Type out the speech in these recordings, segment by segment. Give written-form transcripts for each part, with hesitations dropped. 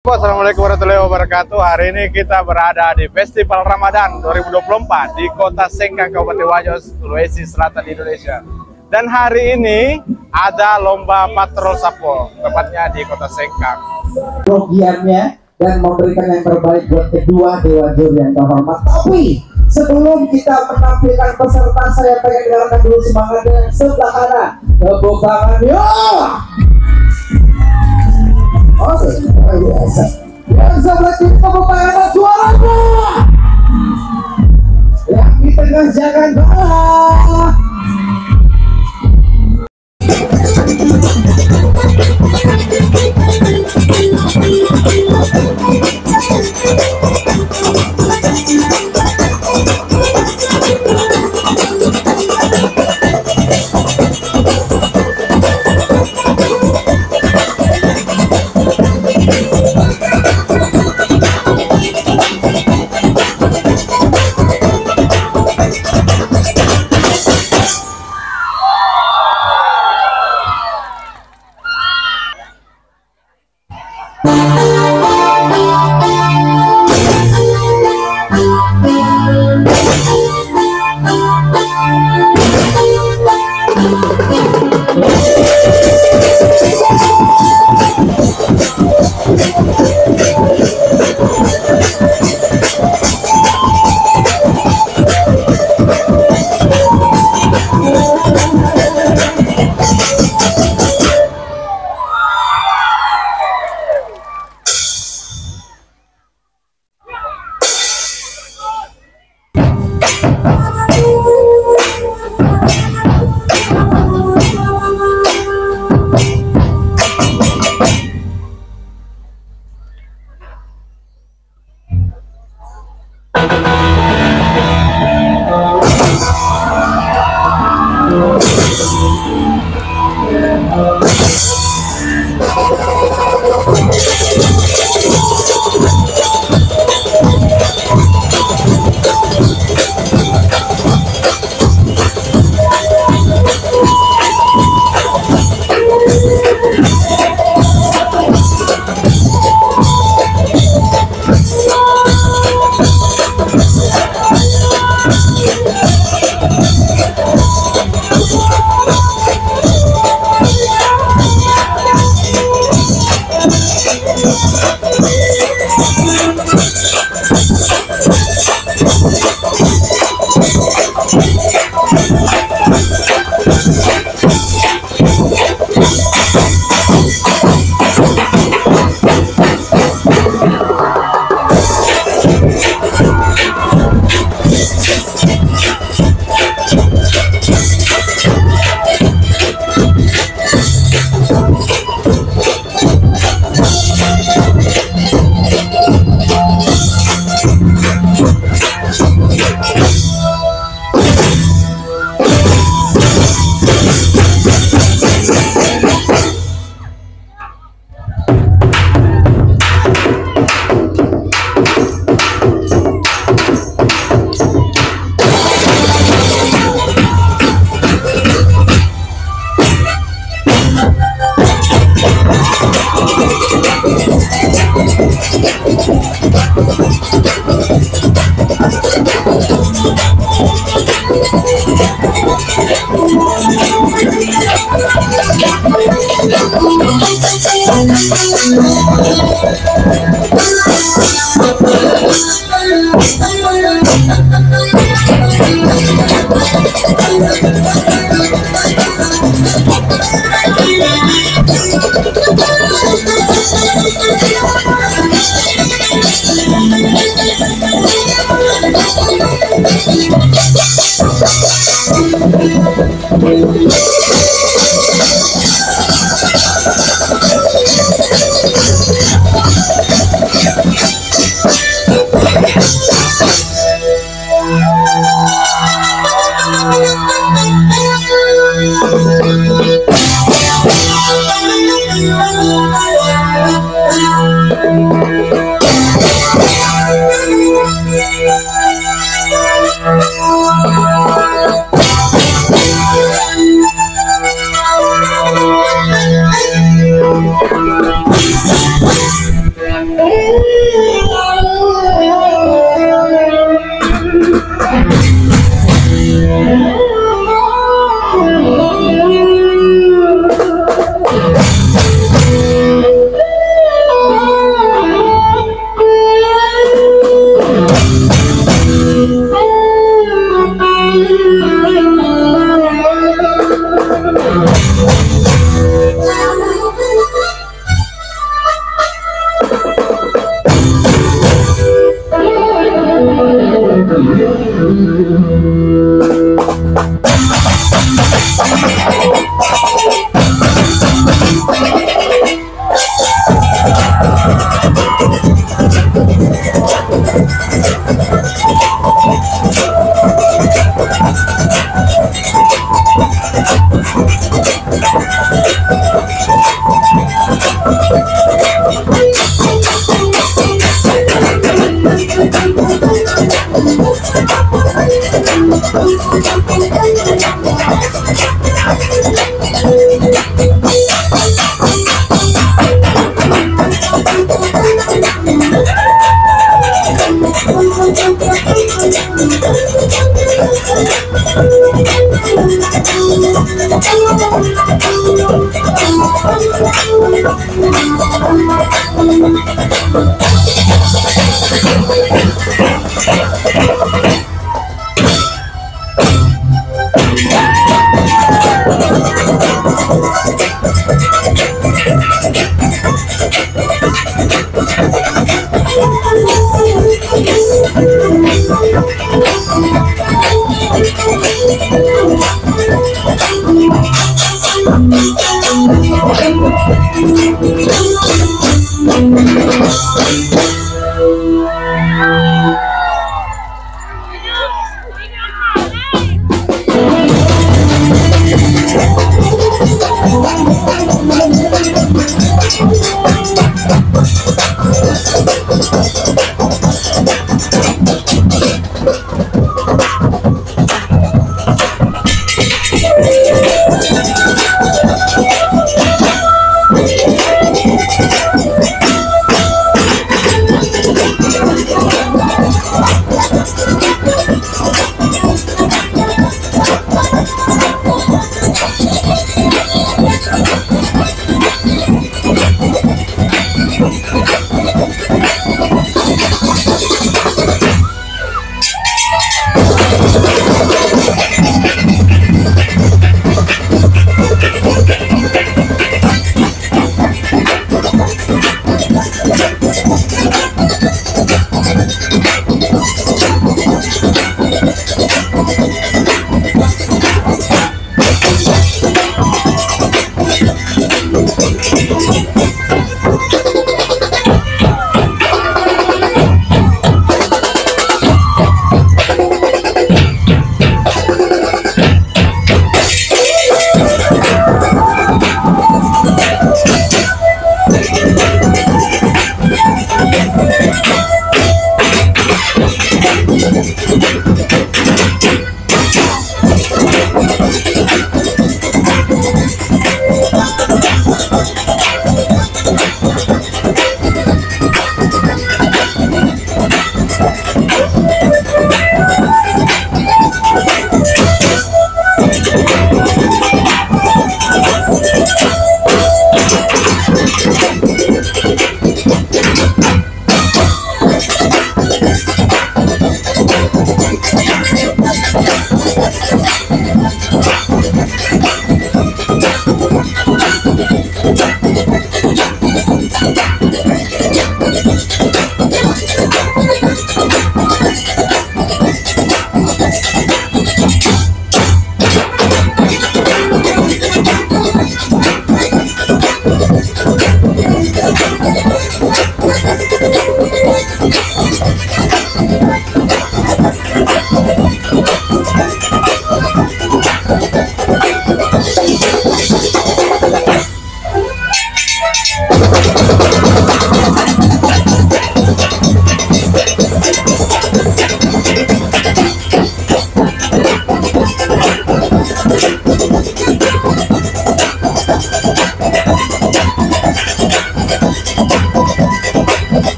Assalamualaikum warahmatullahi wabarakatuh. Hari ini kita berada di Festival Ramadan 2024 di Kota Sengkang, Kabupaten Wajo, Sulawesi Selatan, Indonesia. Dan hari ini ada lomba patrol sapo, tepatnya di Kota Sengkang. Kerugiannya dan memberikan yang terbaik buat kedua dewa juri yang terhormat. Tapi sebelum kita menampilkan peserta, saya pengen dengarkan dulu semangatnya yang sebelah kanan. Tepuk tangan, yuk! Oh, biasa. Yang sebelah kiri tepuk tangan suaranya. Yang di tengah jangan kalah.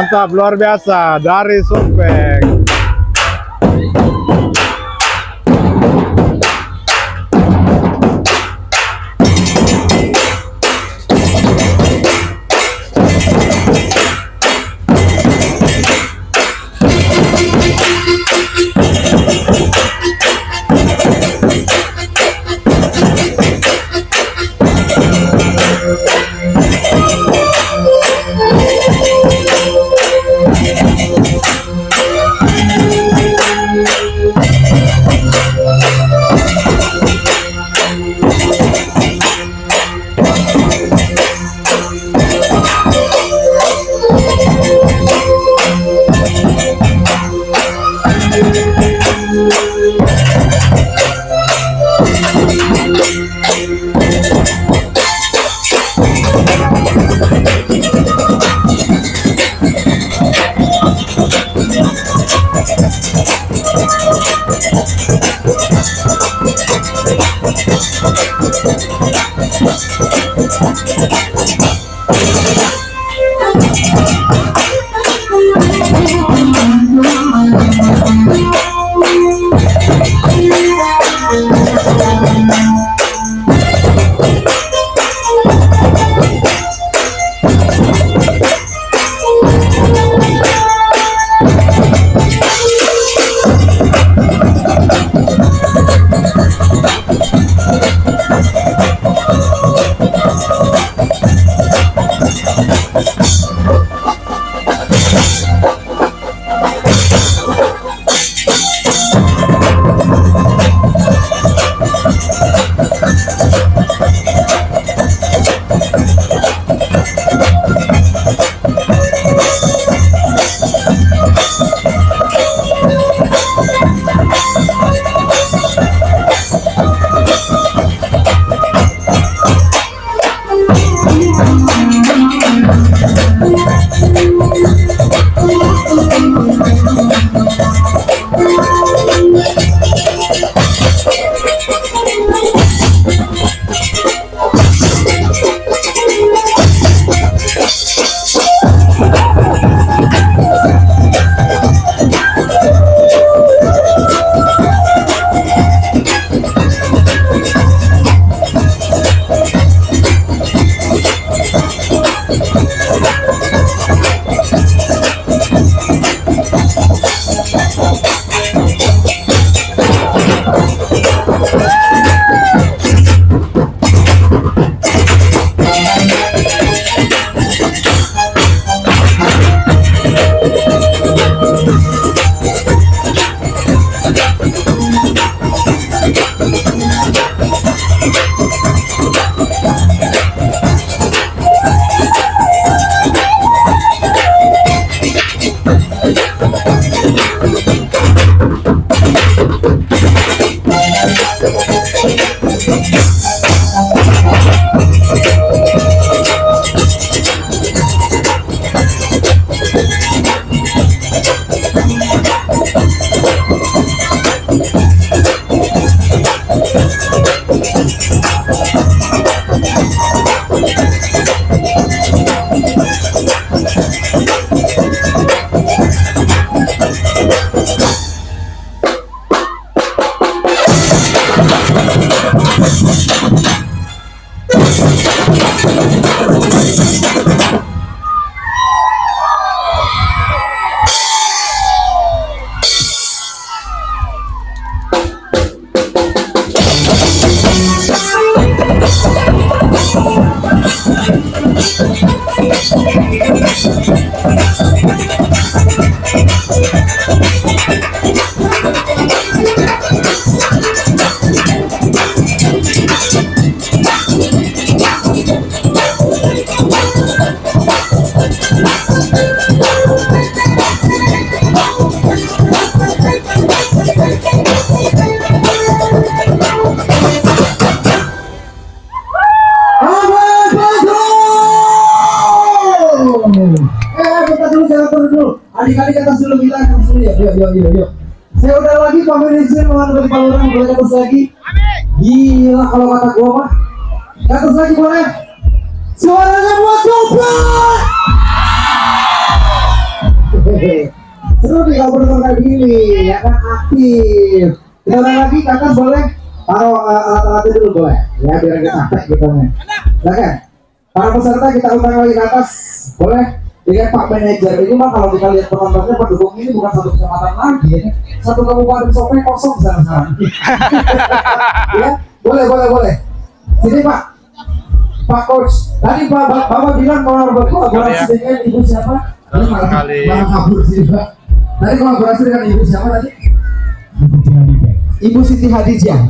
Mantap, luar biasa dari Supek. Adik-adik atas dulu, kita atas dulu ya. Yuk. Saya udah lagi pamit izin menghadiri Palembang, boleh atas lagi. Gila kalau kata gua mah. Atas lagi boleh. Suaranya buat Supek. Seru nih kalau bener kayak gini, ya kan aktif. Kita ulang lagi, kakak boleh taruh alat-alatnya dulu boleh, ya biar kita capek gitu nih. Ya kan? Para peserta kita undang lagi ke atas, boleh. Dengan Pak Manajer ini mah kalau kita lihat penontonnya pendukung ini bukan satu kecamatan lagi, ya. Satu kabupaten Sopeng kosong sana. Ya, boleh. Sini Pak. Pak Coach, tadi Bapak bilang mau berkolaborasi dengan Ibu siapa? Ini malah kabur sih Pak. Tadi kolaborasi dengan Ibu siapa tadi? Ibu Siti Hadijah.